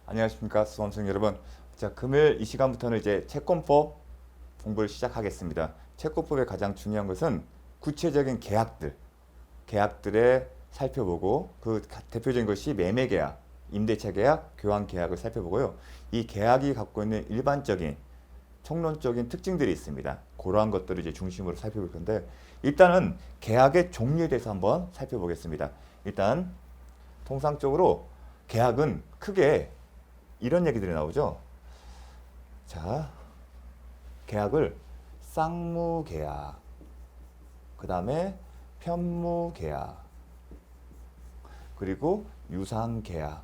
안녕하십니까 수험생 여러분. 자, 금요일 이 시간부터는 이제 채권법 공부를 시작하겠습니다. 채권법의 가장 중요한 것은 구체적인 계약들에 살펴보고 그 대표적인 것이 매매계약, 임대차계약, 교환계약을 살펴보고요. 이 계약이 갖고 있는 일반적인 총론적인 특징들이 있습니다. 그러한 것들을 이제 중심으로 살펴볼 건데 일단은 계약의 종류에 대해서 한번 살펴보겠습니다. 일단 통상적으로 계약은 크게 이런 얘기들이 나오죠. 자, 계약을 쌍무계약, 그 다음에 편무계약, 그리고 유상계약,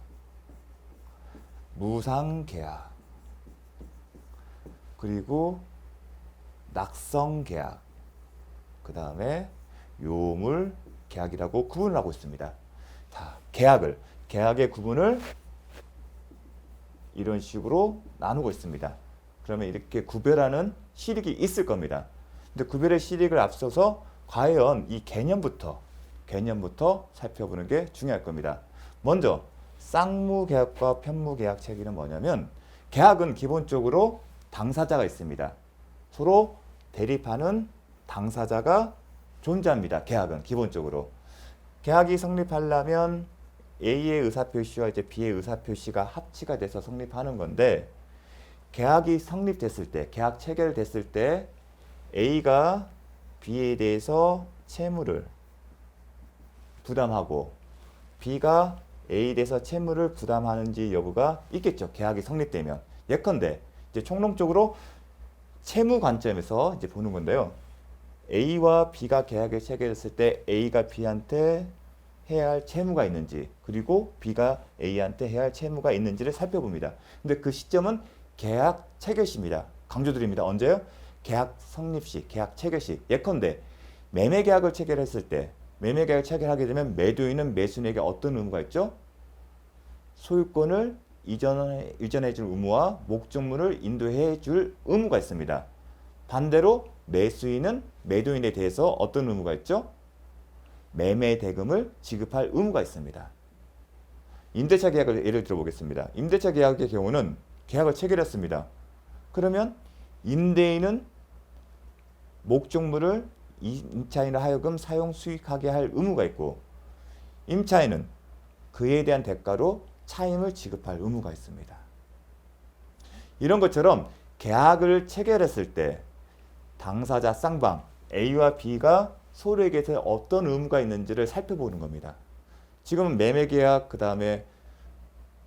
무상계약, 그리고 낙성계약, 그 다음에 요물계약이라고 구분을 하고 있습니다. 자, 계약의 구분을 이런 식으로 나누고 있습니다. 그러면 이렇게 구별하는 실익이 있을 겁니다. 근데 구별의 실익을 앞서서 과연 이 개념부터 살펴보는 게 중요할 겁니다. 먼저 쌍무계약과 편무계약 체계는 뭐냐면 계약은 기본적으로 당사자가 있습니다. 서로 대립하는 당사자가 존재합니다. 계약은 기본적으로. 계약이 성립하려면 A의 의사표시와 이제 B의 의사표시가 합치가 돼서 성립하는 건데 계약이 성립됐을 때, 계약 체결됐을 때 A가 B에 대해서 채무를 부담하고 B가 A에 대해서 채무를 부담하는지 여부가 있겠죠. 계약이 성립되면. 예컨대 이제 총론적으로 채무 관점에서 이제 보는 건데요. A와 B가 계약을 체결했을 때 A가 B한테 해야 할 채무가 있는지 그리고 B가 A한테 해야 할 채무가 있는지를 살펴봅니다. 근데 그 시점은 계약 체결 시입니다. 강조드립니다. 언제요? 계약 성립 시, 계약 체결 시. 예컨대 매매 계약을 체결했을 때 매매 계약을 체결하게 되면 매도인은 매수인에게 어떤 의무가 있죠? 소유권을 이전해 줄 의무와 목적물을 인도해 줄 의무가 있습니다. 반대로 매수인은 매도인에 대해서 어떤 의무가 있죠? 매매 대금을 지급할 의무가 있습니다. 임대차 계약을 예를 들어 보겠습니다. 임대차 계약의 경우는 계약을 체결했습니다. 그러면 임대인은 목적물을 임차인을 하여금 사용 수익하게 할 의무가 있고 임차인은 그에 대한 대가로 차임을 지급할 의무가 있습니다. 이런 것처럼 계약을 체결했을 때 당사자 쌍방 A와 B가 서로에게서 어떤 의무가 있는지를 살펴보는 겁니다. 지금은 매매계약, 그 다음에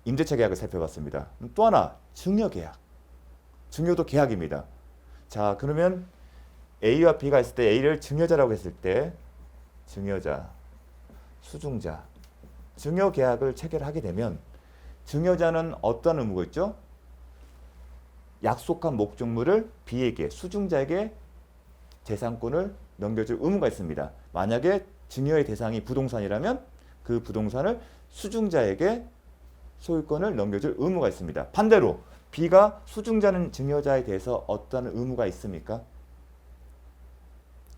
임대차 계약을 살펴봤습니다. 또 하나, 증여계약. 증여도 계약입니다. 자, 그러면 A와 B가 있을 때 A를 증여자라고 했을 때 증여자, 수중자, 증여계약을 체결하게 되면 증여자는 어떤 의무가 있죠? 약속한 목적물을 B에게, 수중자에게 재산권을 넘겨줄 의무가 있습니다. 만약에 증여의 대상이 부동산이라면 그 부동산을 수중자에게 소유권을 넘겨줄 의무가 있습니다. 반대로 B가 수중자는 증여자에 대해서 어떤 의무가 있습니까?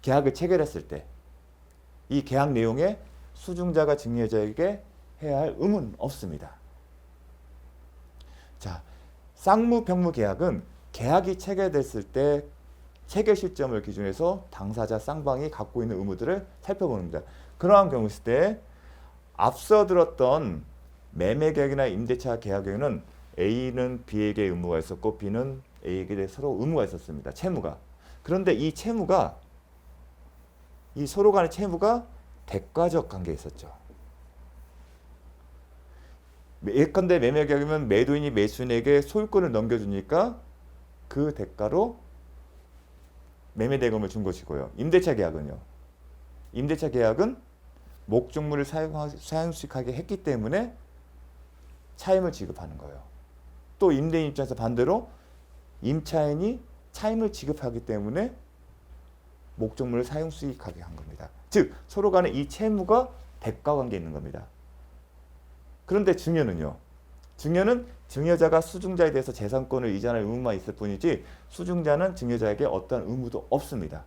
계약을 체결했을 때 이 계약 내용에 수중자가 증여자에게 해야 할 의무는 없습니다. 자, 쌍무평무 계약은 계약이 체결됐을 때 체결 시점을 기준해서 당사자 쌍방이 갖고 있는 의무들을 살펴보는 겁니다. 그러한 경우 있을 때 앞서 들었던 매매계약이나 임대차 계약에는 A는 B에게 의무가 있었고 B는 A에게 서로 의무가 있었습니다. 채무가. 그런데 이 채무가 이 서로 간의 채무가 대가적 관계에 있었죠. 예컨대 매매계약이면 매도인이 매수인에게 소유권을 넘겨주니까 그 대가로 매매대금을 준 것이고요. 임대차 계약은요. 임대차 계약은 목적물을 사용수익하게 했기 때문에 차임을 지급하는 거예요. 또 임대인 입장에서 반대로 임차인이 차임을 지급하기 때문에 목적물을 사용수익하게 한 겁니다. 즉 서로 간에 이 채무가 대가관계에 있는 겁니다. 그런데 증여는요. 증여는 증여자가 수중자에 대해서 재산권을 이전할 의무만 있을 뿐이지 수중자는 증여자에게 어떤 의무도 없습니다.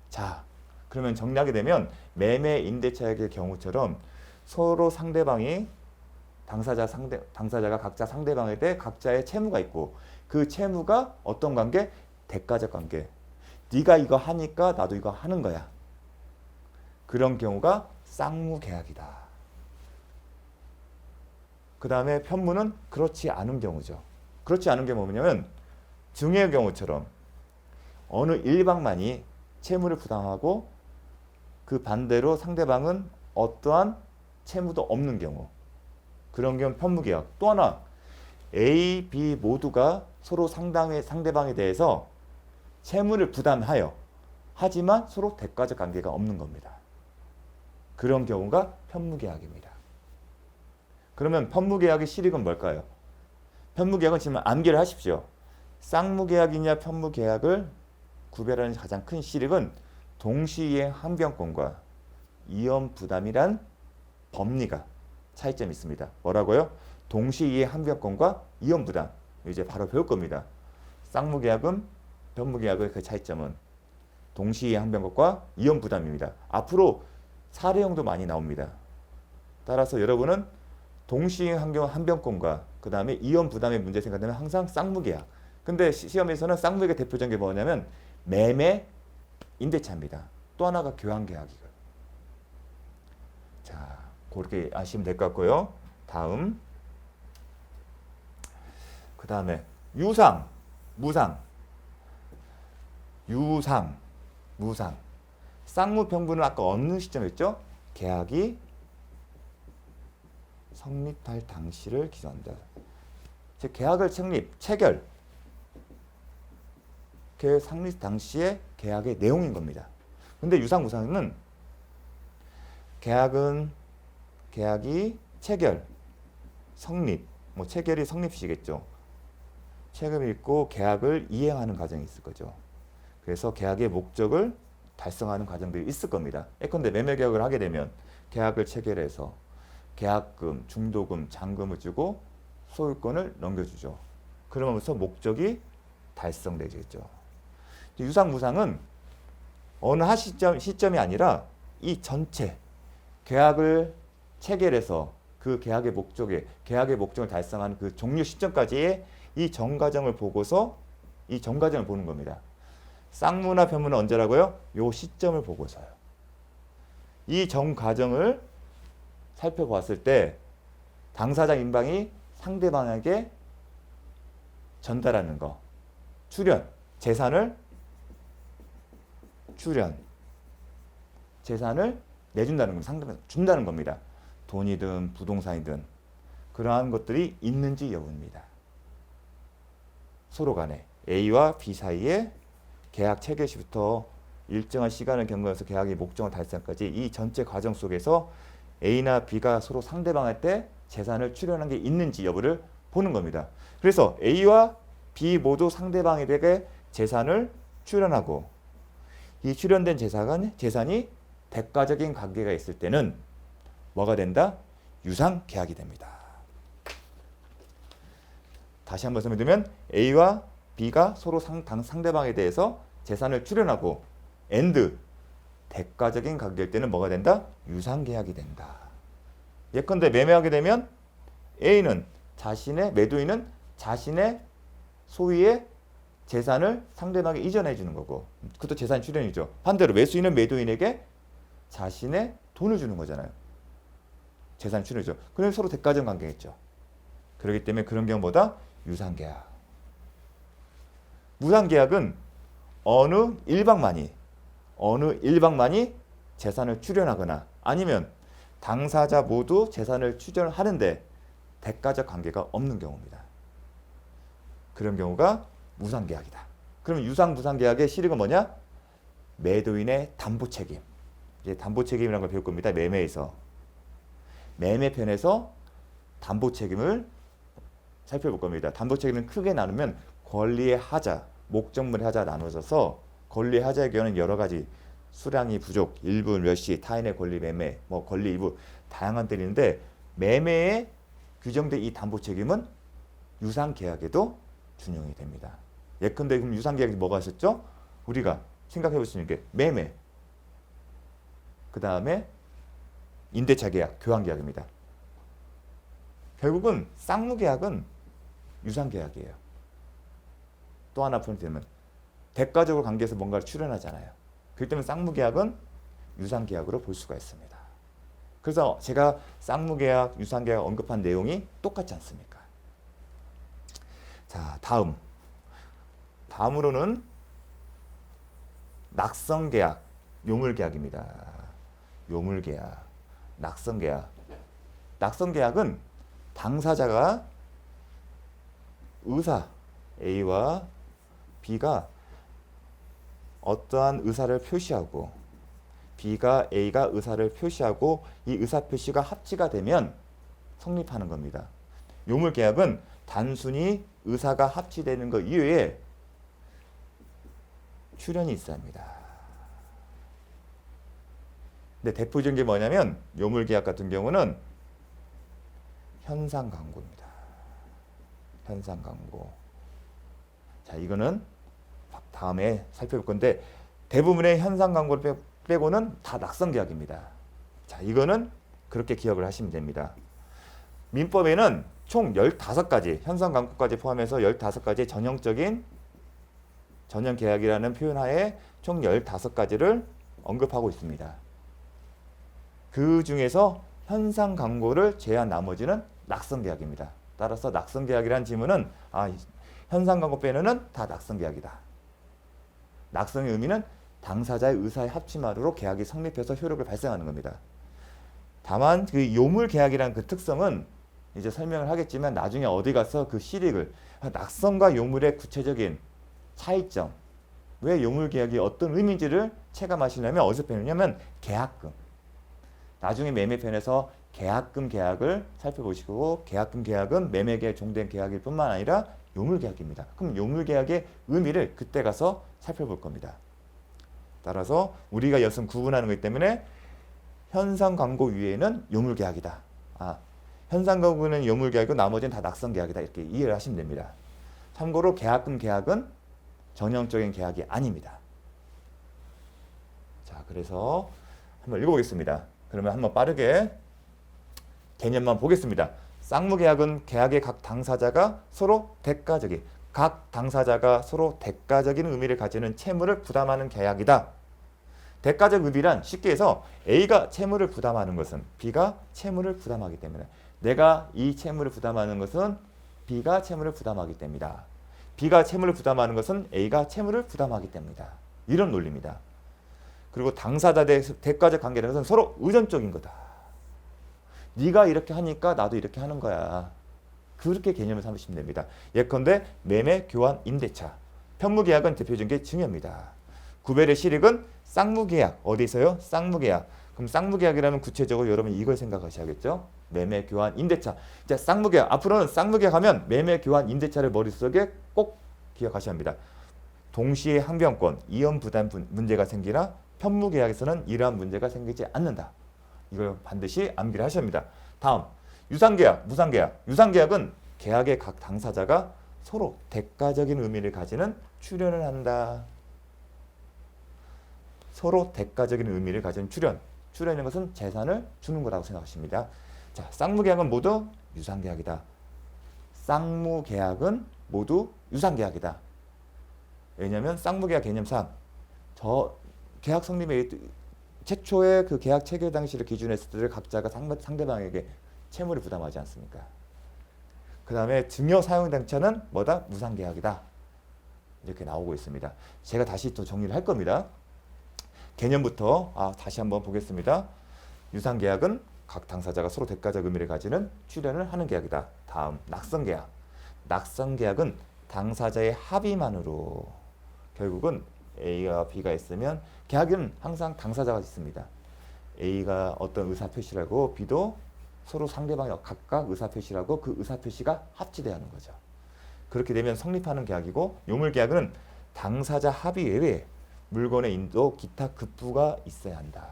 자, 그러면 정리하게 되면 매매 임대차의 경우처럼 서로 상대방이 당사자가 각자 상대방에 대해 각자의 채무가 있고 그 채무가 어떤 관계? 대가적 관계. 네가 이거 하니까 나도 이거 하는 거야. 그런 경우가 쌍무계약이다. 그 다음에 편무는 그렇지 않은 경우죠. 그렇지 않은 게 뭐냐면 증여의 경우처럼 어느 일방만이 채무를 부담하고 그 반대로 상대방은 어떠한 채무도 없는 경우, 그런 경우는 편무계약. 또 하나, A, B 모두가 서로 상대방에 대해서 채무를 부담하여 하지만 서로 대가적 관계가 없는 겁니다. 그런 경우가 편무계약입니다. 그러면 편무계약의 실익은 뭘까요? 편무계약은 지금 암기를 하십시오. 쌍무계약이냐 편무계약을 구별하는 가장 큰 실익은 동시이행 항변권과 이연부담이란 법리가 차이점이 있습니다. 뭐라고요? 동시이행 항변권과 이연부담. 이제 바로 배울 겁니다. 쌍무계약은 편무계약의 그 차이점은 동시이행 항변권과 이연부담입니다. 앞으로 사례형도 많이 나옵니다. 따라서 여러분은 동시이행 항변권과 그 다음에 이연부담의 문제 생각되면 항상 쌍무계약. 근데 시험에서는 쌍무계약의 대표적인 게 뭐냐면 매매, 임대차입니다. 또 하나가 교환계약이고요. 자, 그렇게 아시면 될 것 같고요. 다음, 그 다음에 유상, 무상. 유상, 무상. 쌍무편부는 아까 어느 시점이었죠? 계약이 성립할 당시를 기준한다. 즉 계약을 체결. 계약 성립 당시의 계약의 내용인 겁니다. 근데 유상, 무상은 계약이 체결, 성립, 뭐 체결이 성립시겠죠. 책임이 있고 계약을 이행하는 과정이 있을 거죠. 그래서 계약의 목적을 달성하는 과정들이 있을 겁니다. 예컨대 매매 계약을 하게 되면 계약을 체결해서 계약금, 중도금, 잔금을 주고 소유권을 넘겨주죠. 그러면서 목적이 달성되겠죠. 유상, 무상은 어느 한 시점이 아니라 이 전체 계약을 체결해서 그 계약의 목적을 달성하는 그 종료 시점까지의 이 전과정을 보고서 이 전과정을 보는 겁니다. 쌍무나 편무는 언제라고요? 요 시점을 보고서요. 이 전과정을 살펴봤을 때 당사자 인방이 상대방에게 전달하는 거, 재산을 내준다는 건 상대방에 준다는 겁니다. 돈이든 부동산이든 그러한 것들이 있는지 여부입니다. 서로 간에 A와 B 사이에 계약 체결 시부터 일정한 시간을 경과해서 계약의 목적을 달성까지 이 전체 과정 속에서 A나 B가 서로 상대방한테 재산을 출연한 게 있는지 여부를 보는 겁니다. 그래서 A와 B 모두 상대방에게 재산을 출연하고 이 출연된 재산이 대가적인 관계가 있을 때는 뭐가 된다? 유상계약이 됩니다. 다시 한번 설명드리면 A와 B가 서로 상대방에 대해서 재산을 출연하고 대가적인 관계일 때는 뭐가 된다? 유상계약이 된다. 예컨대 매매하게 되면 매도인은 자신의 소유의 재산을 상대방에게 이전해 주는 거고 그것도 재산 출연이죠. 반대로 매수인은 매도인에게 자신의 돈을 주는 거잖아요. 재산 출연이죠. 그럼 서로 대가적 관계겠죠. 그렇기 때문에 그런 경우보다 유상계약. 무상계약은 어느 일방만이 재산을 출연하거나 아니면 당사자 모두 재산을 출연하는데 대가적 관계가 없는 경우입니다. 그런 경우가 무상계약이다. 그러면 유상, 무상계약의 실익은 뭐냐? 매도인의 담보책임. 이제 담보책임이라는 걸 배울 겁니다. 매매에서. 매매편에서 담보책임을 살펴볼 겁니다. 담보책임은 크게 나누면 권리의 하자, 목적물의 하자 나눠져서 권리의 하자의 경우는 여러 가지 수량이 부족, 일부 멸시, 타인의 권리 매매, 권리 일부 다양한 때리는데 매매에 규정된 이 담보책임은 유상계약에도 준용이 됩니다. 예컨대 그럼 유상계약이 뭐가 있었죠? 우리가 생각해 볼 수 있는 게 매매, 그 다음에 임대차 계약, 교환계약입니다. 결국은 쌍무계약은 유상계약이에요. 또 하나 포인트 되면 대가적으로 관계에서 뭔가를 출연하잖아요. 그렇기 때문에 쌍무계약은 유상계약으로 볼 수가 있습니다. 그래서 제가 쌍무계약, 유상계약 언급한 내용이 똑같지 않습니까? 자, 다음으로는 낙성계약, 요물계약입니다. 요물계약, 낙성계약. 낙성계약은 당사자가 의사 A와 B가 어떠한 의사를 표시하고 B가 A가 의사를 표시하고 이 의사 표시가 합치가 되면 성립하는 겁니다. 요물계약은 단순히 의사가 합치되는 것 이외에 출연이 있어야 합니다. 근데 대표적인 게 뭐냐면 요물계약 같은 경우는 현상광고입니다. 현상광고. 자, 이거는 다음에 살펴볼 건데 대부분의 현상광고를 빼고는 다 낙성계약입니다. 자, 이거는 그렇게 기억을 하시면 됩니다. 민법에는 총 15가지, 현상광고까지 포함해서 15가지 전형적인 전형계약이라는 표현하에 총 15가지를 언급하고 있습니다. 그 중에서 현상광고를 제외한 나머지는 낙성계약입니다. 따라서 낙성계약이라는 지문은 현상광고 빼면은 다 낙성계약이다. 낙성의 의미는 당사자의 의사의 합치만으로 계약이 성립해서 효력을 발생하는 겁니다. 다만 그 요물계약이라는 그 특성은 이제 설명을 하겠지만 나중에 어디 가서 그 실익을 낙성과 요물의 구체적인 차이점, 왜 요물계약이 어떤 의미인지를 체감하시려면 어디서 배우냐면 계약금. 나중에 매매편에서 계약금 계약을 살펴보시고 계약금 계약은 매매계약 종된 계약일 뿐만 아니라 요물계약입니다. 그럼 요물계약의 의미를 그때 가서 살펴볼 겁니다. 따라서 우리가 이것은 구분하는 거기 때문에 현상광고 위에는 요물계약이다. 현상광고는 요물계약이고 나머지는 다 낙성계약이다. 이렇게 이해를 하시면 됩니다. 참고로 계약금 계약은 전형적인 계약이 아닙니다. 자, 그래서 한번 읽어보겠습니다. 그러면 한번 빠르게 개념만 보겠습니다. 쌍무계약은 계약의 각 당사자가 서로 대가적인 의미를 가지는 채무를 부담하는 계약이다. 대가적 의미란 쉽게 해서 A가 채무를 부담하는 것은 B가 채무를 부담하기 때문에 내가 이 채무를 부담하는 것은 B가 채무를 부담하기 때문이다. B가 채무를 부담하는 것은 A가 채무를 부담하기 때문이다. 이런 논리입니다. 그리고 당사자 대 대가적 관계라는 것은 서로 의존적인 거다. 네가 이렇게 하니까 나도 이렇게 하는 거야. 그렇게 개념을 삼으시면 됩니다. 예컨대 매매, 교환, 임대차. 편무계약은 대표적인 게 증여입니다. 구별의 실익은 쌍무계약. 어디 있어요? 쌍무계약. 그럼 쌍무계약이라면 구체적으로 여러분 이걸 생각하셔야겠죠? 매매, 교환, 임대차. 자, 쌍무계약. 앞으로는 쌍무계약 하면 매매, 교환, 임대차를 머릿속에 꼭 기억하셔야 합니다. 동시에 항변권, 이연 부담 문제가 생기나 편무계약에서는 이러한 문제가 생기지 않는다. 이걸 반드시 암기를 하셔야 합니다. 다음, 유상계약, 무상계약. 유상계약은 계약의 각 당사자가 서로 대가적인 의미를 가지는 출연을 한다. 서로 대가적인 의미를 가진 출연이라는 것은 재산을 주는 거라고 생각하십니다. 자, 쌍무계약은 모두 유상계약이다. 쌍무계약은 모두 유상계약이다. 왜냐하면 쌍무계약 개념상 계약 성립의 최초의 그 계약 체결 당시를 기준으로 했을 때 각자가 상대방에게 채무를 부담하지 않습니까? 그 다음에 증여 사용 당차는 뭐다? 무상계약이다. 이렇게 나오고 있습니다. 제가 다시 또 정리를 할 겁니다. 개념부터 다시 한번 보겠습니다. 유상계약은 각 당사자가 서로 대가적 의미를 가지는 출연을 하는 계약이다. 다음, 낙성계약. 낙성계약은 당사자의 합의만으로 결국은 A와 B가 있으면 계약은 항상 당사자가 있습니다. A가 어떤 의사표시를 하고 B도 서로 상대방이 각각 의사표시를 하고 그 의사표시가 합치돼야 하는 거죠. 그렇게 되면 성립하는 계약이고 요물계약은 당사자 합의 외에 물건의 인도 기타 급부가 있어야 한다.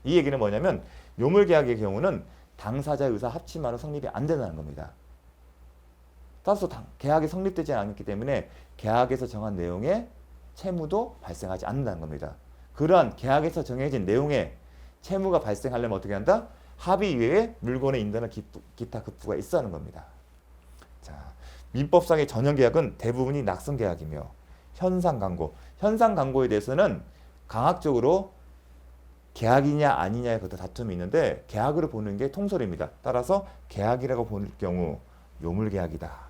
이 얘기는 뭐냐면 요물계약의 경우는 당사자의 의사 합치만으로 성립이 안 된다는 겁니다. 따라서 계약이 성립되지 않기 때문에 계약에서 정한 내용의 채무도 발생하지 않는다는 겁니다. 그러한 계약에서 정해진 내용의 채무가 발생하려면 어떻게 한다? 합의 이외에 물건의 인도나 기타 급부가 있어 하는 겁니다. 자, 민법상의 전형계약은 대부분이 낙성계약이며 현상광고에 대해서는 강학적으로 계약이냐 아니냐에 그것도 다툼이 있는데 계약으로 보는 게 통설입니다. 따라서 계약이라고 볼 경우 요물계약이다.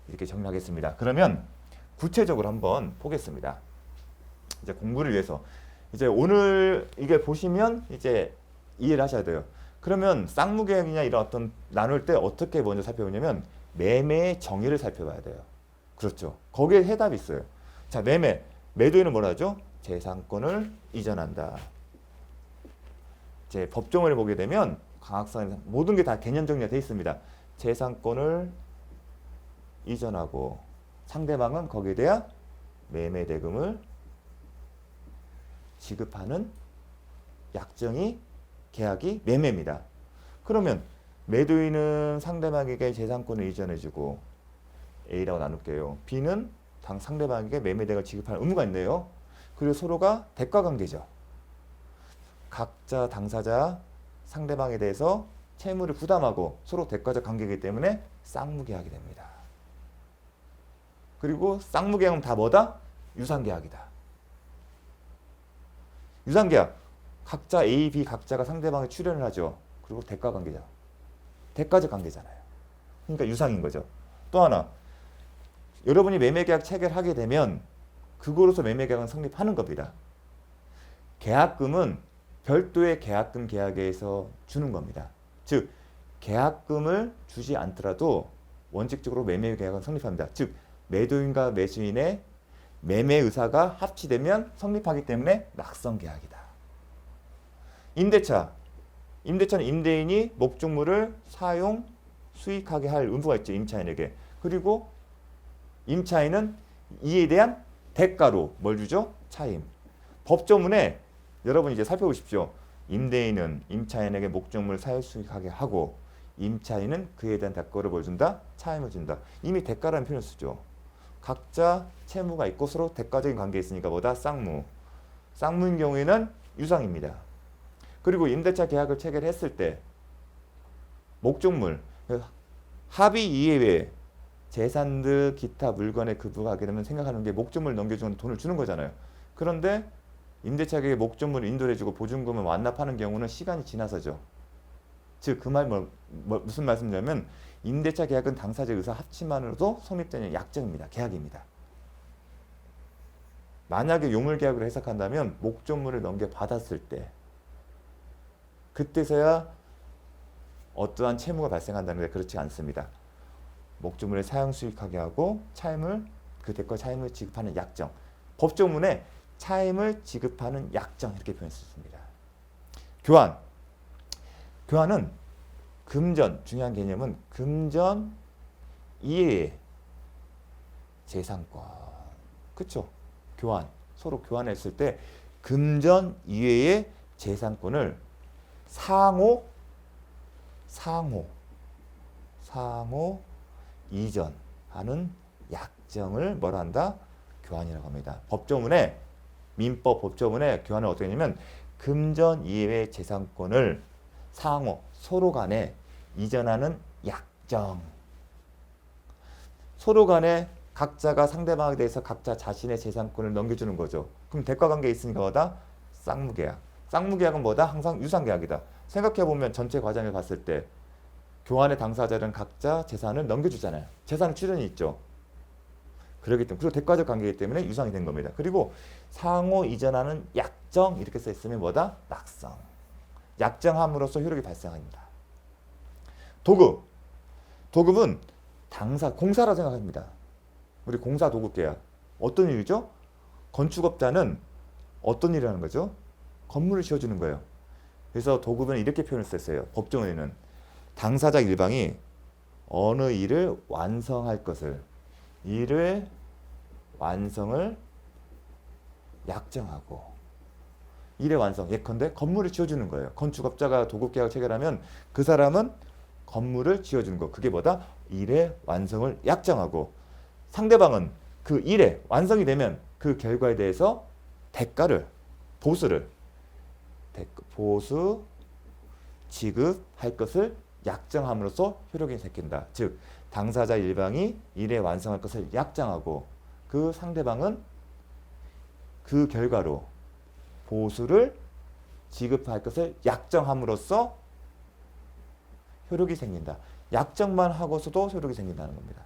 이렇게 정리하겠습니다. 그러면 구체적으로 한번 보겠습니다. 이제 공부를 위해서 이제 오늘 이게 보시면 이제 이해를 하셔야 돼요. 그러면 쌍무계약이냐 이런 어떤 나눌 때 어떻게 먼저 살펴보냐면 매매의 정의를 살펴봐야 돼요. 그렇죠. 거기에 해답이 있어요. 자, 매도인은 뭐라 하죠? 재산권을 이전한다. 이제 법조문을 보게 되면 강학상에서 모든 게 다 개념 정리가 되어 있습니다. 재산권을 이전하고 상대방은 거기에 대한 매매 대금을 지급하는 약정이 계약이 매매입니다. 그러면 매도인은 상대방에게 재산권을 이전해주고 A라고 나눌게요. B는 상대방에게 매매 대금을 지급하는 의무가 있네요. 그리고 서로가 대가 관계죠. 각자 당사자 상대방에 대해서 채무를 부담하고 서로 대가적 관계이기 때문에 쌍무계약이 됩니다. 그리고 쌍무계약은 다 뭐다? 유상계약이다. 유상계약 각자 A, B 각자가 상대방에 출연을 하죠. 그리고 대가 관계죠. 대가적 관계잖아요. 그러니까 유상인 거죠. 또 하나 여러분이 매매계약 체결하게 되면 그거로서 매매계약은 성립하는 겁니다. 계약금은 별도의 계약금 계약에서 주는 겁니다. 즉 계약금을 주지 않더라도 원칙적으로 매매계약은 성립합니다. 즉 매도인과 매수인의 매매 의사가 합치되면 성립하기 때문에 낙성계약이다. 임대차는 임대인이 목적물을 사용, 수익하게 할 의무가 있죠. 임차인에게. 그리고 임차인은 이에 대한 대가로 뭘 주죠? 차임. 법조문에 여러분 이제 살펴보십시오. 임대인은 임차인에게 목적물을 사용, 수익하게 하고 임차인은 그에 대한 대가를 뭘 준다? 차임을 준다. 이미 대가라는 표현을 쓰죠. 각자 채무가 있고 서로 대가적인 관계에 있으니까 뭐다? 쌍무. 쌍무인 경우에는 유상입니다. 그리고 임대차 계약을 체결했을 때 목적물, 합의 이외에 재산들 기타 물건에 급부하게 되면 생각하는 게 목적물 넘겨주는 돈을 주는 거잖아요. 그런데 임대차 계약에 목적물을 인도를 해주고 보증금을 완납하는 경우는 시간이 지나서죠. 즉 그 말 무슨 말씀이냐면 임대차 계약은 당사자 의사 합치만으로도 성립되는 약정입니다. 계약입니다. 만약에 요물계약으로 해석한다면 목적물을 넘겨받았을 때 그때서야 어떠한 채무가 발생한다는데 그렇지 않습니다. 목적물을 사용 수익하게 하고 그 대가 차임을 지급하는 약정. 법조문에 차임을 지급하는 약정 이렇게 표현했습니다. 교환은 금전, 중요한 개념은 금전 이외의 재산권. 그렇죠? 서로 교환했을 때 금전 이외의 재산권을 상호 이전하는 약정을 뭐라 한다? 교환이라고 합니다. 민법 법조문에 교환을 어떻게 하냐면 금전 이외의 재산권을 서로 간에 이전하는 약정. 서로 간에 각자가 상대방에 대해서 각자 자신의 재산권을 넘겨주는 거죠. 그럼 대가관계에 있으니까 뭐다? 쌍무계약. 쌍무계약은 뭐다? 항상 유상계약이다. 생각해보면 전체 과정을 봤을 때 교환의 당사자는 각자 재산을 넘겨주잖아요. 재산 출연이 있죠. 그렇기 때문에 그리고 대가적 관계이기 때문에 유상이 된 겁니다. 그리고 상호 이전하는 약정 이렇게 써 있으면 뭐다? 낙성. 약정함으로써 효력이 발생합니다. 도급은 공사라 생각합니다. 우리 공사 도급 계약. 어떤 일이죠? 건축업자는 어떤 일을 하는 거죠? 건물을 지어주는 거예요. 그래서 도급은 이렇게 표현을 썼어요. 법정에는 당사자 일방이 어느 일을 완성할 것을 일의 완성을 약정하고 일의 완성 예컨대 건물을 지어주는 거예요. 건축업자가 도급계약을 체결하면 그 사람은 건물을 지어주는 거. 그게 뭐다? 일의 완성을 약정하고 상대방은 그 일의 완성이 되면 그 결과에 대해서 보수 지급할 것을 약정함으로써 효력이 생긴다. 즉 당사자 일방이 일에 완성할 것을 약정하고 그 상대방은 그 결과로 보수를 지급할 것을 약정함으로써 효력이 생긴다. 약정만 하고서도 효력이 생긴다는 겁니다.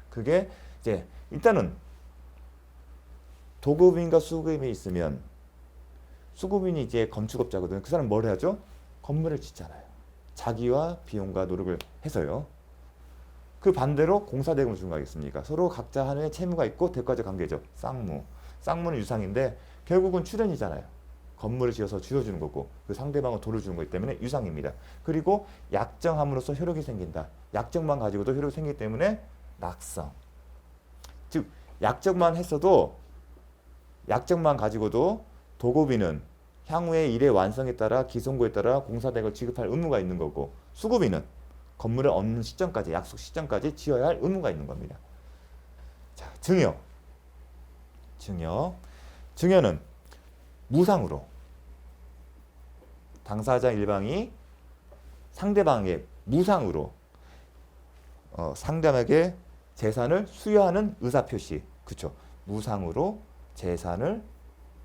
그게 이제 일단은 도급인과 수급인이 있으면 수급인이 이제 건축업자거든요. 그 사람 뭘 해야죠? 건물을 짓잖아요. 자기와 비용과 노력을 해서요. 그 반대로 공사대금을 주는 거 아니겠습니까? 서로 각자 하나의 채무가 있고 대가적 관계죠. 쌍무. 쌍무는 유상인데 결국은 출연이잖아요. 건물을 지어서 지어주는 거고 그 상대방은 돈을 주는 거기 때문에 유상입니다. 그리고 약정함으로써 효력이 생긴다. 약정만 가지고도 효력이 생기기 때문에 낙성. 즉 약정만 했어도 약정만 가지고도 도급인은 향후의 일의 완성에 따라 기성고에 따라 공사대금을 지급할 의무가 있는 거고 수급인은 건물을 얻는 시점까지 약속 시점까지 지어야 할 의무가 있는 겁니다. 자, 증여. 증여는 무상으로 당사자 일방이 상대방에게 무상으로 상대방에게 재산을 수여하는 의사표시. 그쵸? 무상으로 재산을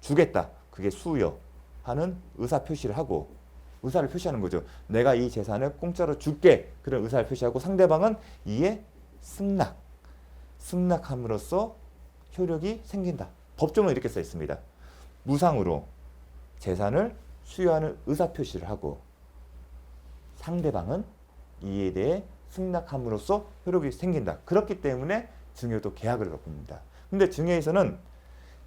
주겠다. 그게 수여하는 의사표시를 하고 의사를 표시하는 거죠. 내가 이 재산을 공짜로 줄게. 그런 의사를 표시하고 상대방은 이에 승낙함으로써 효력이 생긴다. 법조문은 이렇게 써 있습니다. 무상으로 재산을 수여하는 의사표시를 하고 상대방은 이에 대해 승낙함으로써 효력이 생긴다. 그렇기 때문에 증여도 계약을 겁니다. 근데 증여에서는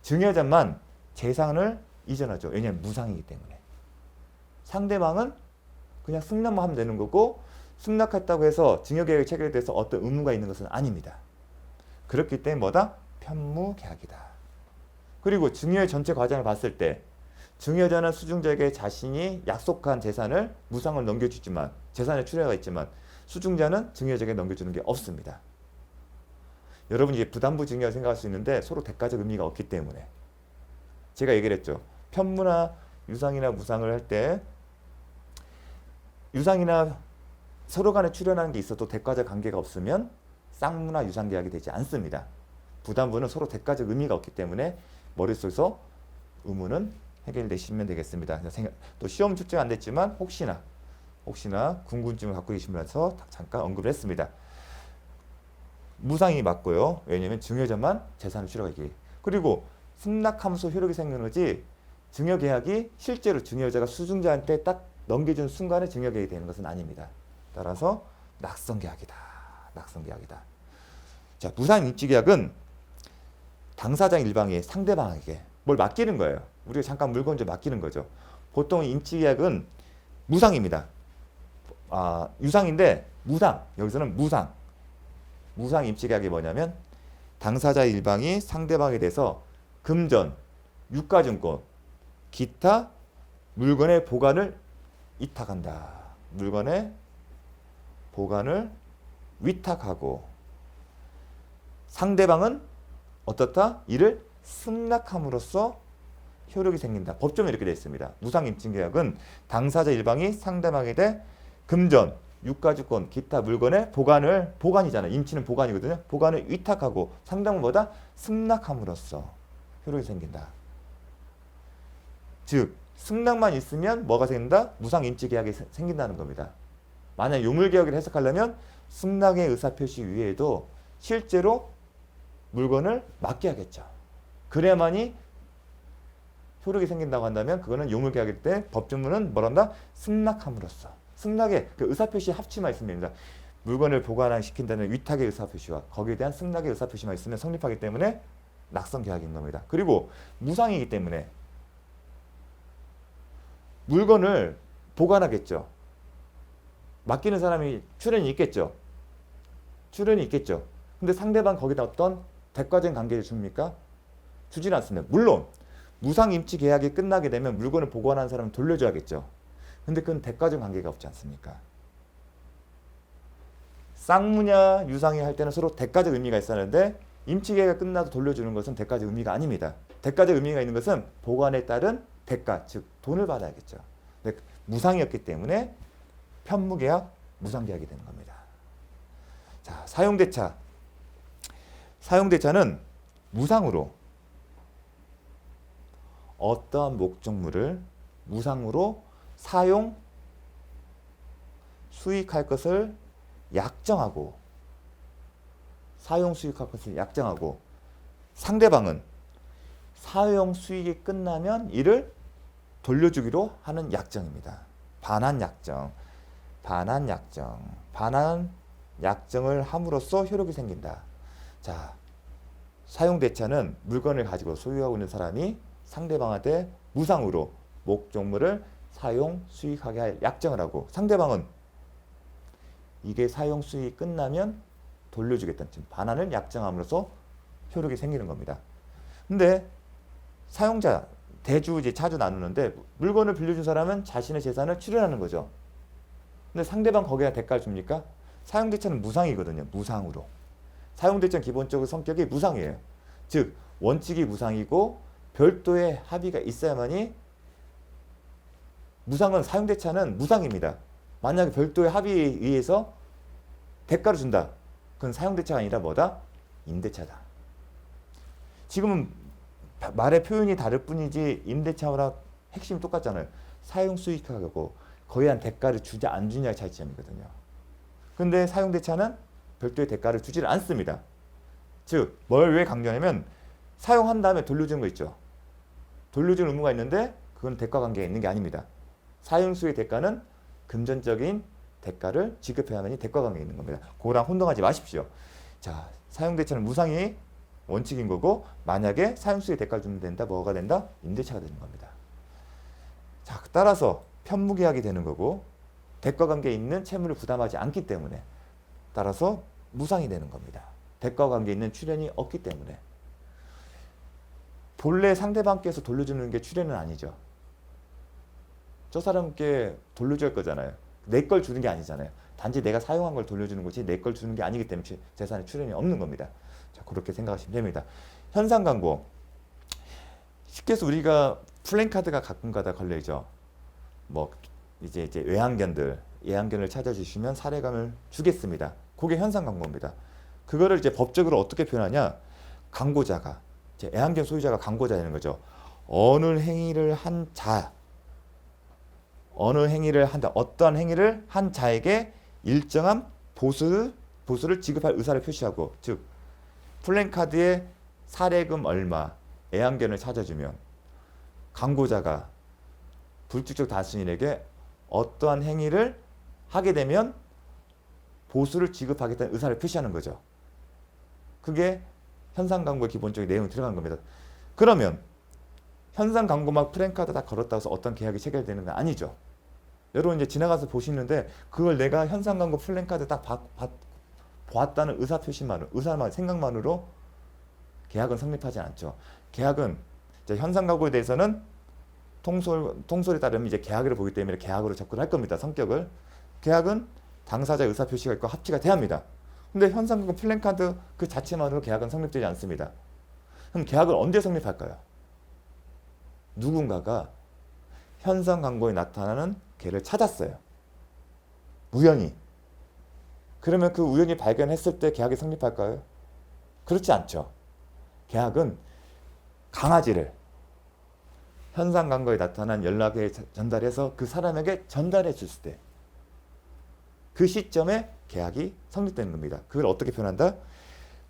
증여자만 재산을 이전하죠. 왜냐하면 무상이기 때문에. 상대방은 그냥 승낙만 하면 되는 거고 승낙했다고 해서 증여계약이 체결돼서 어떤 의무가 있는 것은 아닙니다. 그렇기 때문에 뭐다? 편무계약이다. 그리고 증여의 전체 과정을 봤을 때 증여자는 수중자에게 자신이 약속한 재산을 무상을 넘겨주지만 재산에 출혈가 있지만 수중자는 증여자에게 넘겨주는 게 없습니다. 여러분 이제 부담부 증여 생각할 수 있는데 서로 대가적 의미가 없기 때문에 제가 얘기를 했죠. 편무나 유상이나 무상을 할 때 유상이나 서로 간에 출연하는 게 있어도 대가적 관계가 없으면 쌍무나 유상 계약이 되지 않습니다. 부담부는 서로 대가적 의미가 없기 때문에 머릿속에서 의무는 해결되시면 되겠습니다. 또 시험 출제가 안 됐지만 혹시나 궁금증을 갖고 계신 분에서 잠깐 언급을 했습니다. 무상이 맞고요. 왜냐하면 증여자만 재산을 출여하기. 그리고 승낙하면서 효력이 생기는 거지 증여계약이 실제로 증여자가 수중자한테 딱 넘겨준 순간에 증여계약이 되는 것은 아닙니다. 따라서 낙성계약이다. 자, 무상임치계약은 당사자 일방이 상대방에게 뭘 맡기는 거예요. 우리가 잠깐 물건 좀 맡기는 거죠. 보통 임치계약은 무상입니다. 유상인데 무상. 여기서는 무상. 무상 임치계약이 뭐냐면 당사자 일방이 상대방에 대해서 금전, 유가증권, 기타 물건의 보관을 위탁한다. 물건의 보관을 위탁하고 상대방은 어떻다? 이를 승낙함으로써 효력이 생긴다. 법조문에 이렇게 되어 있습니다. 무상임치계약은 당사자 일방이 상대방에 대해 금전, 유가주권, 기타 물건의 보관이잖아요. 임치는 보관이거든요. 보관을 위탁하고 상대방은 뭐다? 승낙함으로써 효력이 생긴다. 즉 승낙만 있으면 뭐가 생긴다? 무상임치계약이 생긴다는 겁니다. 만약 유물계약을 해석하려면 승낙의 의사표시 위에도 실제로 물건을 맡겨야겠죠. 그래야만이 효력이 생긴다고 한다면 그거는 유물계약일 때 법조문은 뭐란다? 승낙함으로써. 승낙의 그 의사표시 합치만 있으면 됩니다. 물건을 보관시킨다는 위탁의 의사표시와 거기에 대한 승낙의 의사표시만 있으면 성립하기 때문에 낙성계약인 겁니다. 그리고 무상이기 때문에 물건을 보관하겠죠. 맡기는 사람이 출연이 있겠죠. 근데 상대방 거기다 어떤 대가적인 관계를 줍니까? 주진 않습니다. 물론 무상임치 계약이 끝나게 되면 물건을 보관하는 사람은 돌려줘야겠죠. 근데 그건 대가적 관계가 없지 않습니까? 쌍무냐 유상이 할 때는 서로 대가적 의미가 있었는데 임치계약이 끝나도 돌려주는 것은 대가적 의미가 아닙니다. 대가적 의미가 있는 것은 보관에 따른 대가, 즉 돈을 받아야겠죠. 근데 무상이었기 때문에 편무계약, 무상계약이 되는 겁니다. 자, 사용대차. 사용대차는 무상으로 어떠한 목적물을 무상으로 사용, 수익할 것을 약정하고 사용, 수익할 것을 약정하고 상대방은 사용 수익이 끝나면 이를 돌려주기로 하는 약정입니다. 반환약정. 반환약정을 함으로써 효력이 생긴다. 자, 사용대차는 물건을 가지고 소유하고 있는 사람이 상대방한테 무상으로 목적물을 사용, 수익하게 할 약정을 하고 상대방은 이게 사용, 수익이 끝나면 돌려주겠다는 반환을 약정함으로써 효력이 생기는 겁니다. 근데 사용자, 대주, 이제 차주 나누는데 물건을 빌려준 사람은 자신의 재산을 출연하는 거죠. 근데 상대방 거기에 대가를 줍니까? 사용대차는 무상이거든요. 무상으로. 사용대차는 기본적으로 성격이 무상이에요. 즉 원칙이 무상이고 별도의 합의가 있어야만이 무상은 사용대차는 무상입니다. 만약에 별도의 합의에 의해서 대가를 준다. 그건 사용대차가 아니라 뭐다? 임대차다. 지금은 말의 표현이 다를 뿐이지 임대차랑 핵심이 똑같잖아요. 사용 수익하고 거에 대한 대가를 주냐 안 주냐의 차이점이거든요. 근데 사용대차는 별도의 대가를 주지를 않습니다. 즉, 뭘 왜 강조하냐면 사용한 다음에 돌려주는 거 있죠. 돌려주는 의무가 있는데 그건 대가 관계가 있는 게 아닙니다. 사용 수의 대가는 금전적인 대가를 지급해야만이 대가 관계가 있는 겁니다. 그거랑 혼동하지 마십시오. 자, 사용대차는 무상이 원칙인 거고 만약에 사용 수의 대가를 주면 된다. 뭐가 된다? 임대차가 되는 겁니다. 자, 따라서 편무계약이 되는 거고 대가 관계에 있는 채무를 부담하지 않기 때문에 따라서 무상이 되는 겁니다. 대가 관계에 있는 출연이 없기 때문에. 본래 상대방께서 돌려주는 게 출연은 아니죠. 저 사람께 돌려줄 거잖아요. 내 걸 주는 게 아니잖아요. 단지 내가 사용한 걸 돌려주는 거지 내 걸 주는 게 아니기 때문에 재산에 출연이 없는 겁니다. 자, 그렇게 생각하시면 됩니다. 현상 광고. 쉽게 해서 우리가 플랜카드가 가끔가다 걸려있죠. 뭐 이제 애완견을 찾아주시면 사례감을 주겠습니다. 그게 현상 광고입니다. 그거를 이제 법적으로 어떻게 표현하냐? 광고자가 이제 애완견 소유자가 광고자 되는 거죠. 어느 행위를 한다. 어떠한 행위를 한 자에게 일정한 보수를 지급할 의사를 표시하고, 즉 플랜카드에 사례금 얼마, 애완견을 찾아주면 광고자가 불특정 다수인에게 어떠한 행위를 하게 되면 보수를 지급하겠다는 의사를 표시하는 거죠. 그게 현상 광고의 기본적인 내용이 들어간 겁니다. 그러면 현상 광고만 플랜카드 다 걸었다고 해서 어떤 계약이 체결되는 건 아니죠. 여러분 이제 지나가서 보시는데 그걸 내가 현상 광고 플랜카드 딱 보았다는 의사 표시만으로, 생각만으로 계약은 성립하지 않죠. 계약은 이제 현상 광고에 대해서는 통솔에 따르면 이제 계약으로 보기 때문에 계약으로 접근할 겁니다. 성격을. 계약은 당사자 의사 표시가 있고 합치가 돼야 합니다. 근데 현상 광고 플랜카드 그 자체만으로 계약은 성립되지 않습니다. 그럼 계약을 언제 성립할까요? 누군가가 현상 광고에 나타나는 개를 찾았어요. 우연히. 그러면 그 우연히 발견했을 때 계약이 성립할까요? 그렇지 않죠. 계약은 강아지를 현상 광고에 나타난 연락에 전달해서 그 사람에게 전달해 줬을 때 그 시점에 계약이 성립되는 겁니다. 그걸 어떻게 표현한다?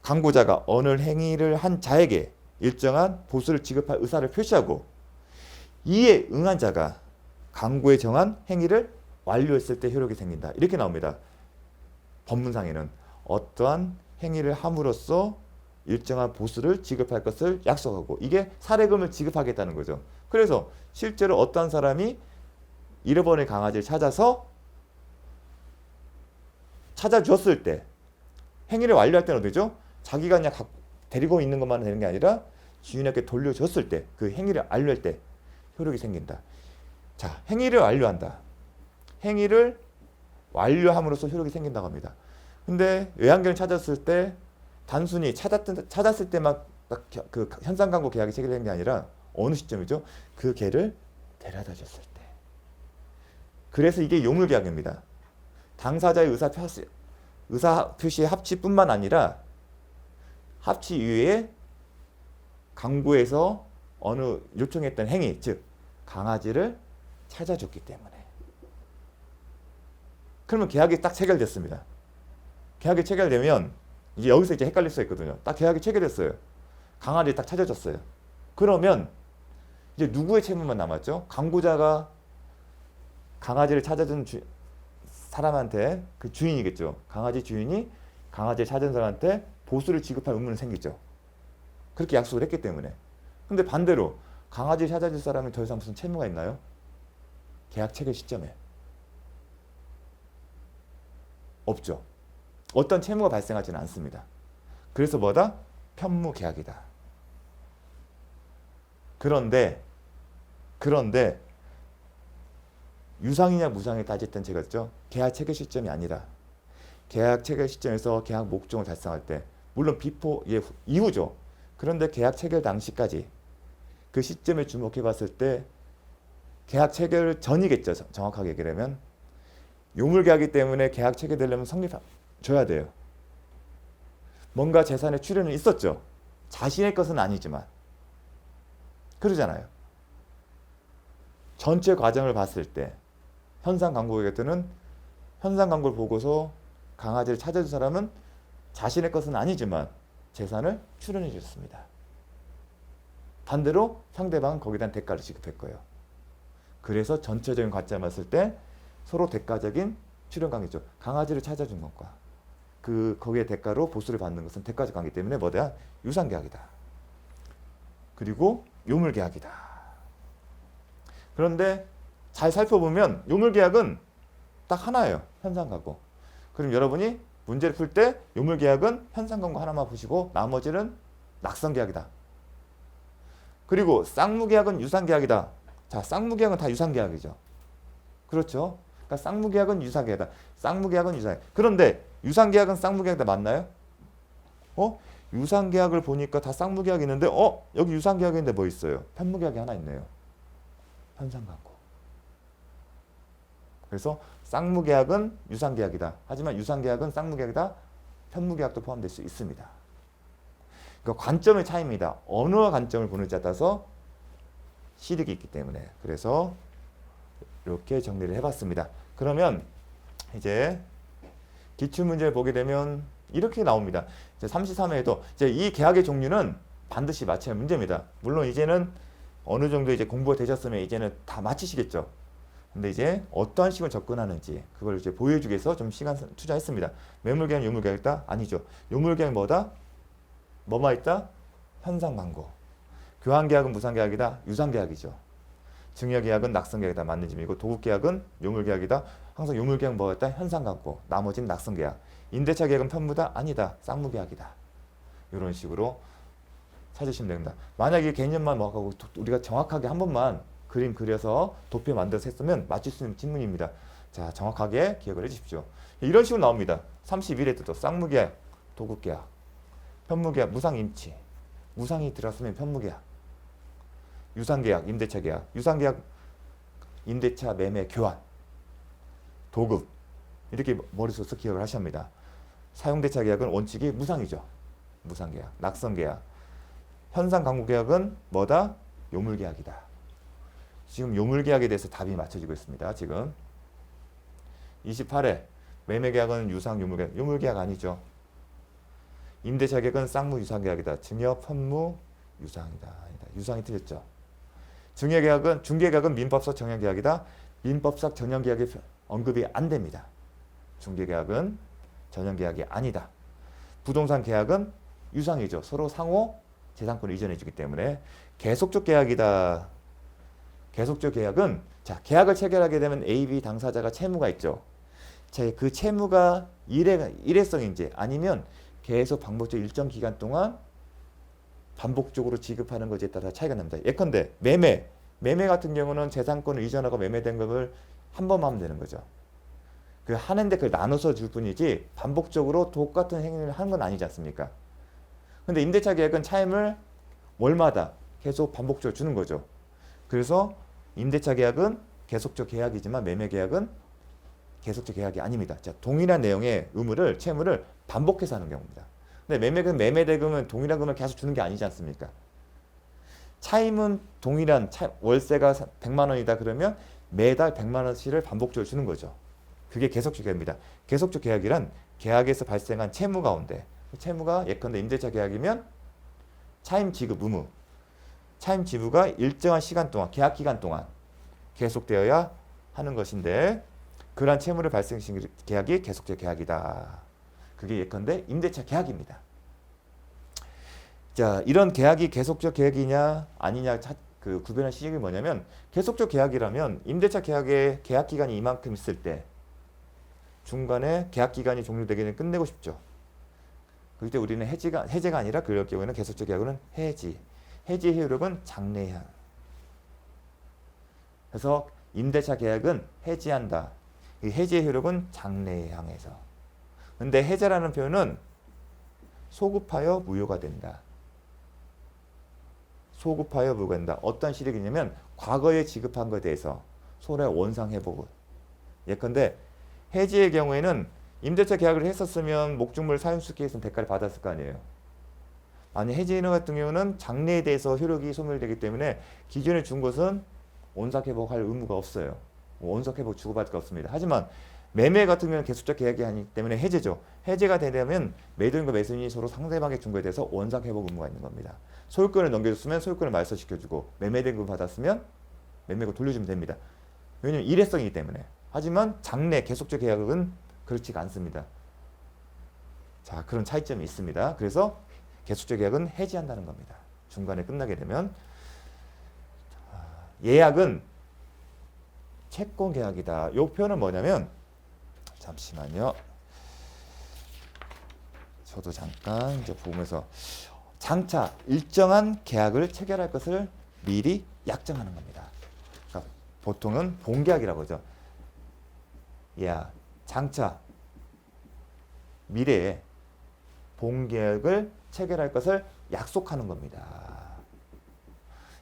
광고자가 어느 행위를 한 자에게 일정한 보수를 지급할 의사를 표시하고 이에 응한 자가 광고에 정한 행위를 완료했을 때 효력이 생긴다. 이렇게 나옵니다. 법문상에는 어떠한 행위를 함으로써 일정한 보수를 지급할 것을 약속하고 이게 사례금을 지급하겠다는 거죠. 그래서 실제로 어떤 사람이 잃어버린 강아지를 찾아줬을 때 행위를 완료할 때는 어디죠? 자기가 그냥 데리고 있는 것만 되는 게 아니라 주인에게 돌려줬을 때 그 행위를 완료할 때 효력이 생긴다. 자, 행위를 완료한다. 행위를 완료함으로써 효력이 생긴다고 합니다. 근데 애완견을 찾았을 때 단순히 찾았을 때만 그 현상 광고 계약이 체결된 게 아니라 어느 시점이죠? 그 개를 데려다 줬을 때. 그래서 이게 요물계약입니다. 당사자의 의사 표시의 합치뿐만 아니라 합치 이후에 강구에서 어느 요청했던 행위, 즉 강아지를 찾아줬기 때문에. 그러면 계약이 딱 체결됐습니다. 계약이 체결되면 이제 여기서 이제 헷갈릴 수 있거든요. 딱 계약이 체결됐어요. 강아지 딱 찾아줬어요. 그러면 이제 누구의 채무만 남았죠? 강구자가 강아지를 찾아준 사람한테, 그 주인이겠죠. 강아지 주인이 강아지를 찾은 사람한테 보수를 지급할 의무는 생기죠. 그렇게 약속을 했기 때문에. 근데 반대로 강아지를 찾아줄 사람이 더 이상 무슨 채무가 있나요? 계약 체결 시점에 없죠. 어떤 채무가 발생하지는 않습니다. 그래서 뭐다? 편무계약이다. 그런데 유상이냐 무상이 따질 땐 제가 했죠. 계약 체결 시점이 아니라 계약 체결 시점에서 계약 목적을 달성할 때, 물론 이후죠. 그런데 계약 체결 당시까지 그 시점에 주목해 봤을 때 계약 체결 전이겠죠. 정확하게 얘기하면 요물계약이기 때문에 계약 체결되려면 성립줘야 돼요. 뭔가 재산의 출현은 있었죠. 자신의 것은 아니지만 그러잖아요. 전체 과정을 봤을 때 현상 강구에게는 현상 강구를 보고서 강아지를 찾아준 사람은 자신의 것은 아니지만 재산을 출연해 줬습니다. 반대로 상대방은 거기에 대한 대가를 지급할 거예요. 그래서 전체적인 관점을 봤을 때 서로 대가적인 출연 관계죠. 강아지를 찾아준 것과 거기에 대가로 보수를 받는 것은 대가적 관계이기 때문에 뭐다? 유상계약이다. 그리고 요물계약이다. 그런데 잘 살펴보면 요물계약은 딱 하나예요. 현상가구. 그럼 여러분이 문제를 풀 때 요물계약은 현상가구 하나만 보시고 나머지는 낙선계약이다. 그리고 쌍무계약은 유상계약이다. 자, 쌍무계약은 다 유상계약이죠. 그렇죠? 그러니까 쌍무계약은 유상계약이다. 쌍무계약은 유상계약. 그런데 유상계약은 쌍무계약이다 맞나요? 유상계약을 보니까 다 쌍무계약이 있는데 여기 유상계약인데 뭐 있어요? 편무계약이 하나 있네요. 현상가구. 그래서 쌍무계약은 유상계약이다. 하지만 유상계약은 쌍무계약이다. 편무계약도 포함될 수 있습니다. 그러니까 관점의 차이입니다. 어느 관점을 보는지에 따라서 실익이 있기 때문에. 그래서 이렇게 정리를 해봤습니다. 그러면 이제 기출문제를 보게 되면 이렇게 나옵니다. 이제 33회에도 이제 이 계약의 종류는 반드시 맞춰야 할 문제입니다. 물론 이제는 어느 정도 이제 공부가 되셨으면 이제는 다 맞히시겠죠. 근데 이제 어떠한 식으로 접근하는지 그걸 이제 보여주기 위해서 좀 시간 투자했습니다. 매물계약, 요물계약 있다? 아니죠. 요물계약 뭐다? 뭐만 있다? 현상광고. 교환계약은 무상계약이다? 유상계약이죠. 증여계약은 낙선계약이다. 맞는 점이고 도급계약은 요물계약이다. 항상 요물계약 뭐가 있다? 현상광고. 나머지는 낙선계약. 임대차계약은 편무다? 아니다. 쌍무계약이다. 이런 식으로 찾으시면 됩니다. 만약에 개념만 하고 우리가 정확하게 한 번만 그림 그려서 도표 만들어서 했으면 맞출 수 있는 질문입니다. 자, 정확하게 기억을 해주십시오. 이런 식으로 나옵니다. 31회도 쌍무계약, 도급계약, 편무계약, 무상임치. 무상이 들어갔으면 편무계약. 유상계약, 임대차계약. 유상계약, 임대차, 매매, 교환. 도급. 이렇게 머릿속에서 기억을 하셔야 합니다. 사용대차 계약은 원칙이 무상이죠. 무상계약, 낙선계약. 현상강구계약은 뭐다? 요물계약이다. 지금 요물계약에 대해서 답이 맞춰지고 있습니다. 지금 28회 매매계약은 유상 요물계약. 요물계약 아니죠. 임대차계약은 쌍무 유상계약이다. 증여 편무 유상이다. 아니다. 유상이 틀렸죠. 증여계약은 중개계약은 민법상 전형계약이다. 민법상 전형계약이 언급이 안 됩니다. 중개계약은 전형계약이 아니다. 부동산 계약은 유상이죠. 서로 상호 재산권을 이전해 주기 때문에 계속적 계약이다. 계속적 계약은 자, 계약을 체결하게 되면 A, B 당사자가 채무가 있죠. 자, 그 채무가 일회성인지 아니면 계속 반복적으로 일정 기간 동안 반복적으로 지급하는 것에 따라 차이가 납니다. 예컨대 매매 같은 경우는 재산권을 이전하고 매매된 것을 한 번만 하면 되는 거죠. 그 하는데 그걸 나눠서 줄 뿐이지 반복적으로 똑같은 행위를 하는 건 아니지 않습니까? 근데 임대차 계약은 차임을 월마다 계속 반복적으로 주는 거죠. 그래서 임대차 계약은 계속적 계약이지만 매매 계약은 계속적 계약이 아닙니다. 자, 동일한 내용의 의무를 채무를 반복해서 하는 경우입니다. 근데 매매대금은 동일한 금을 계속 주는 게 아니지 않습니까? 차임은 동일한 월세가 100만 원이다 그러면 매달 100만 원씩을 반복적으로 주는 거죠. 그게 계속적 계약입니다. 계속적 계약이란 계약에서 발생한 채무 가운데 채무가 예컨대 임대차 계약이면 차임 지급 의무 차임 지부가 일정한 시간 동안 계약 기간 동안 계속되어야 하는 것인데 그러한 채무를 발생시킨 계약이 계속적 계약이다. 그게 예컨대 임대차 계약입니다. 자, 이런 계약이 계속적 계약이냐 아니냐 그 구별하는 시점이 뭐냐면 계속적 계약이라면 임대차 계약의 계약 기간이 이만큼 있을 때 중간에 계약 기간이 종료되기는 끝내고 싶죠. 그때 우리는 해제가 아니라 그럴 경우에는 계속적 계약은 해지. 해지의 효력은 장래향. 그래서 임대차 계약은 해지한다. 이 해지의 효력은 장래향에서. 근데 해제라는 표현은 소급하여 무효가 된다. 소급하여 무효가 된다. 어떤 시력이냐면 과거에 지급한 것에 대해서 손해 원상 회복을. 예컨대 해지의 경우에는 임대차 계약을 했었으면 목적물 사용수기에서는 대가를 받았을 거 아니에요. 만약 해지인허 같은 경우는 장래에 대해서 효력이 소멸되기 때문에 기존에 준 것은 원상회복할 의무가 없어요. 원상회복 주고받을 거 없습니다. 하지만 매매 같은 경우는 계속적 계약이 아니기 때문에 해제죠. 해제가 되려면 매도인과 매수인이 서로 상대방의 준 거에 대해서 원상회복 의무가 있는 겁니다. 소유권을 넘겨줬으면 소유권을 말소시켜주고 매매대금 받았으면 매매금 돌려주면 됩니다. 왜냐하면 일회성이기 때문에. 하지만 장래 계속적 계약은 그렇지가 않습니다. 자, 그런 차이점이 있습니다. 그래서 계속적 계약은 해지한다는 겁니다. 중간에 끝나게 되면. 예약은 채권 계약이다. 이 표현은 뭐냐면 잠시만요. 저도 잠깐 이제 보면서 장차 일정한 계약을 체결할 것을 미리 약정하는 겁니다. 그러니까 보통은 본계약이라고 하죠. 야, 장차 미래에 본계약을 체결할 것을 약속하는 겁니다.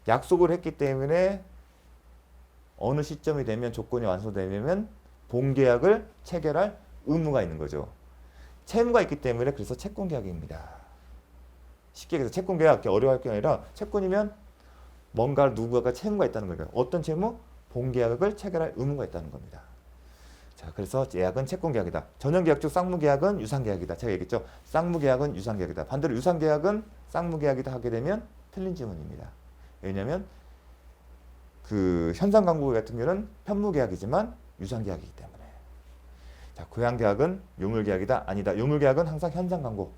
약속을 했기 때문에 어느 시점이 되면 조건이 완성되면 본계약을 체결할 의무가 있는 거죠. 채무가 있기 때문에 그래서 채권계약입니다. 쉽게 얘기해서 채권계약 어려워할 게 아니라 채권이면 뭔가 누구가 채무가 있다는 거예요. 어떤 채무? 본계약을 체결할 의무가 있다는 겁니다. 자, 그래서 예약은 채권계약이다. 전형계약적 쌍무계약은 유상계약이다. 제가 얘기했죠. 쌍무계약은 유상계약이다. 반대로 유상계약은 쌍무계약이다 하게 되면 틀린 지문입니다. 왜냐하면 그 현상광고 같은 경우는 편무계약이지만 유상계약이기 때문에. 자, 고양계약은 유물계약이다. 아니다. 유물계약은 항상 현상광고.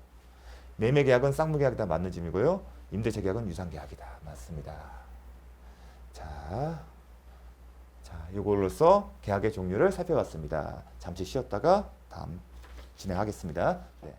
매매계약은 쌍무계약이다. 맞는 짐이고요. 임대차 계약은 유상계약이다. 맞습니다. 자, 이걸로써 계약의 종류를 살펴봤습니다. 잠시 쉬었다가 다음 진행하겠습니다. 네.